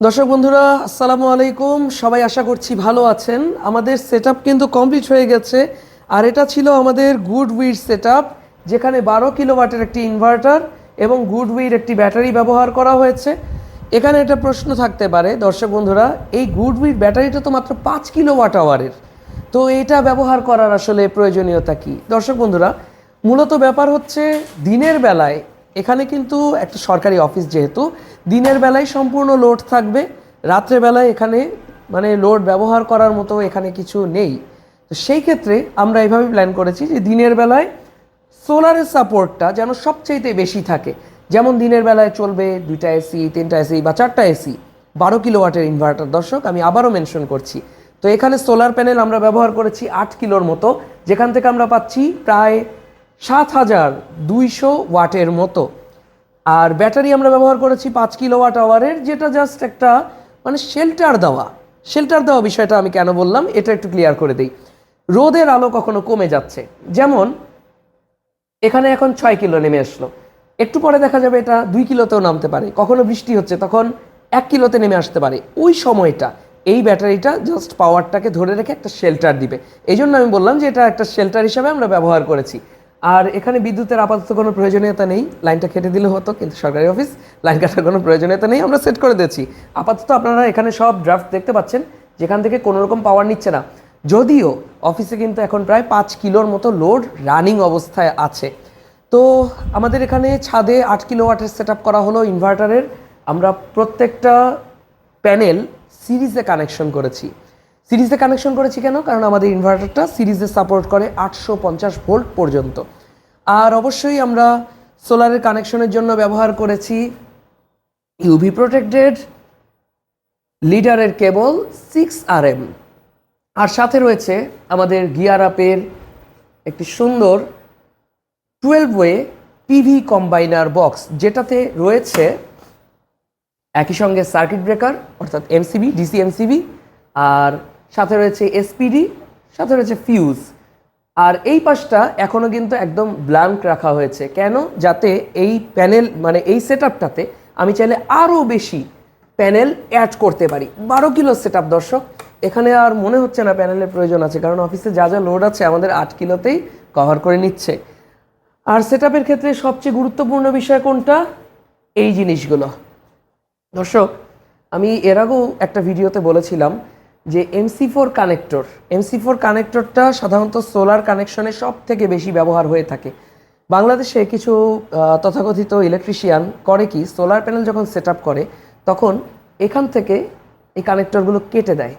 দর্শক বন্ধুরা আসসালামু আলাইকুম। সবাই আশা করছি ভালো আছেন। আমাদের সেটআপ কিন্তু কমপ্লিট হয়ে গেছে। আর এটা ছিল আমাদের গুডউইর সেটআপ, যেখানে 12 কিলোওয়াটের একটি ইনভার্টার এবং গুডউইর একটি ব্যাটারি ব্যবহার করা হয়েছে। এখানে একটা প্রশ্ন থাকতে পারে দর্শক বন্ধুরা, এই গুডউইর ব্যাটারিটা তো মাত্র 5 কিলোওয়াট আওয়ারের, তো এটা ব্যবহার করার আসলে প্রয়োজনীয়তা কি? দর্শক বন্ধুরা, মূলত ব্যাপার হচ্ছে দিনের বেলায় এখানে কিন্তু একটা সরকারি অফিস, যেহেতু দিনের বেলায় সম্পূর্ণ লোড থাকবে, রাত্রেবেলায় এখানে লোড ব্যবহার করার মতো এখানে কিছু নেই। তো সেই ক্ষেত্রে আমরা এইভাবে প্ল্যান করেছি যে দিনের বেলায় সোলারের সাপোর্টটা যেন সবচাইতে বেশি থাকে। যেমন দিনের বেলায় চলবে 2টা এসি, 3টা এসি বা 4টা এসি, 12 কিলোওয়াটের ইনভার্টার। দর্শক, আমি আবারও মেনশন করছি, তো এখানে সোলার প্যানেল আমরা ব্যবহার করেছি 8 কিলোর মতো, যেখান থেকে আমরা পাচ্ছি প্রায় 7200 ওয়াটের মতো। আর ব্যাটারি আমরা ব্যবহার করেছি 5 কিলোওয়াট আওয়ারের, যেটা জাস্ট একটা শেল্টার দেওয়া বিষয়টা আমি কেন বললাম এটা একটু ক্লিয়ার করে দিই। রোদের আলো কখনো কমে যাচ্ছে, যেমন এখানে এখন 6 কিলো নেমে আসলো, একটু পরে দেখা যাবে এটা 2 কিলোতেও নামতে পারে। কখনো বৃষ্টি হচ্ছে, তখন 1 কিলোতে নেমে আসতে পারে। ওই সময়টা এই ব্যাটারিটা জাস্ট পাওয়ারটাকে ধরে রেখে একটা শেল্টার দিবে। এই জন্য আমি বললাম যে এটা একটা শেল্টার হিসাবে আমরা ব্যবহার করেছি। আর এখানে বিদ্যুতের আপাতত কোনো প্রয়োজনীয়তা নেই, লাইনটা কেটে দিলে হতো, কিন্তু সরকারি অফিস, লাইন কাটার কোনো প্রয়োজনীয়তা নেই, আমরা সেট করে দিয়েছি। আপাতত আপনারা এখানে সব ড্রাফট দেখতে পাচ্ছেন, যেখান থেকে কোনো রকম পাওয়ার নিচ্ছে না। যদিও অফিসে কিন্তু এখন প্রায় 5 কিলোর মতো লোড রানিং অবস্থায় আছে। তো আমাদের এখানে ছাদে 8 কিলোওয়াটের সেট করা হলো ইনভার্টারের। আমরা প্রত্যেকটা প্যানেল সিরিজে কানেকশন করেছি কেন? কারণ আমাদের ইনভার্টারটা সিরিজে সাপোর্ট করে 850 ভোল্ট পর্যন্ত। আর অবশ্যই আমরা সোলারের কানেকশনের জন্য ব্যবহার করেছি ইউভি প্রোটেক্টেড লিডারের কেবল 6RM। আর সাথে রয়েছে আমাদের গিয়ার আপের একটি সুন্দর 12 ওয়ে পিভি কম্বাইনার বক্স, যেটাতে রয়েছে একই সঙ্গে সার্কিট ব্রেকার অর্থাৎ এমসিবি, ডিসি এমসিবি, আর সাথে রয়েছে এসপিডি, সাথে রয়েছে ফিউজ। আর এই পাশটা এখনও কিন্তু একদম ব্ল্যাঙ্ক রাখা হয়েছে, কেন? যাতে এই প্যানেল এই সেটআপটাতে আমি চাইলে আরও বেশি প্যানেল অ্যাড করতে পারি। 12 কিলো সেটআপ দর্শক, এখানে আর মনে হচ্ছে না প্যানেলের প্রয়োজন আছে, কারণ অফিসে যা যা লোড আছে আমাদের 8 কিলোতেই কভার করে নিচ্ছে। আর সেটআপের ক্ষেত্রে সবচেয়ে গুরুত্বপূর্ণ বিষয় কোনটা? এই জিনিসগুলো। দর্শক, আমি এর আগেও একটা ভিডিওতে বলেছিলাম যে এমসি4 কানেক্টরটা সাধারণত সোলার কানেকশনে সব থেকে বেশি ব্যবহার হয়ে থাকে। বাংলাদেশে কিছু তথাকথিত ইলেকট্রিশিয়ান করে কি, সোলার প্যানেল যখন সেট করে তখন এখান থেকে এই কানেক্টরগুলো কেটে দেয়,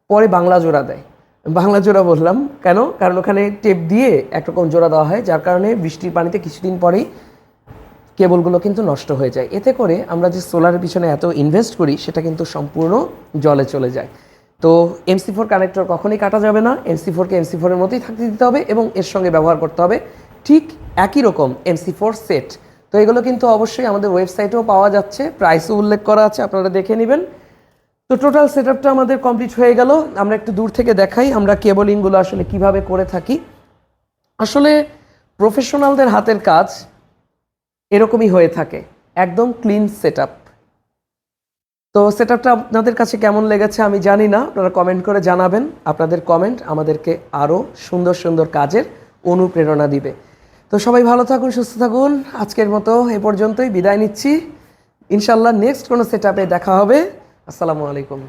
পরে বাংলা জোড়া দেয়। বাংলা জোড়া বললাম কেন? কারণ ওখানে টেপ দিয়ে একরকম জোড়া দেওয়া হয়, যার কারণে বৃষ্টির পানিতে কিছুদিন পরেই কেবলগুলো কিন্তু নষ্ট হয়ে যায়। এতে করে আমরা যে সোলারের পিছনে এত ইনভেস্ট করি সেটা কিন্তু সম্পূর্ণ জলে চলে যায়। তো এমসি4 কানেক্টর কখনোই কাটা যাবে না। এমসি4কে এমসি4-এর মতোই থাকতে দিতে হবে এবং এর সঙ্গে ব্যবহার করতে হবে ঠিক একই রকম এমসি4 সেট। তো এগুলো কিন্তু অবশ্যই আমাদের ওয়েবসাইটেও পাওয়া যাচ্ছে, প্রাইসও উল্লেখ করা আছে, আপনারা দেখে নেবেন। তো টোটাল সেটআপটা আমাদের কমপ্লিট হয়ে গেল। আমরা একটু দূর থেকে দেখাই আমরা কেবলিংগুলো আসলে কিভাবে করে থাকি। আসলে প্রফেশনালদের হাতের কাজ এরকমই হয়ে থাকে, একদম ক্লিন সেটআপ। তো সেটআপটা আপনাদের কাছে কেমন লেগেছে আমি জানি না, আপনারা কমেন্ট করে জানাবেন। আপনাদের কমেন্ট আমাদেরকে আরও সুন্দর সুন্দর কাজের অনুপ্রেরণা দিবে। তো সবাই ভালো থাকুন, সুস্থ থাকুন। আজকের মতো এ পর্যন্তই বিদায় নিচ্ছি। ইনশাল্লাহ নেক্সট কোনো সেটআপে দেখা হবে। আসসালামু আলাইকুম।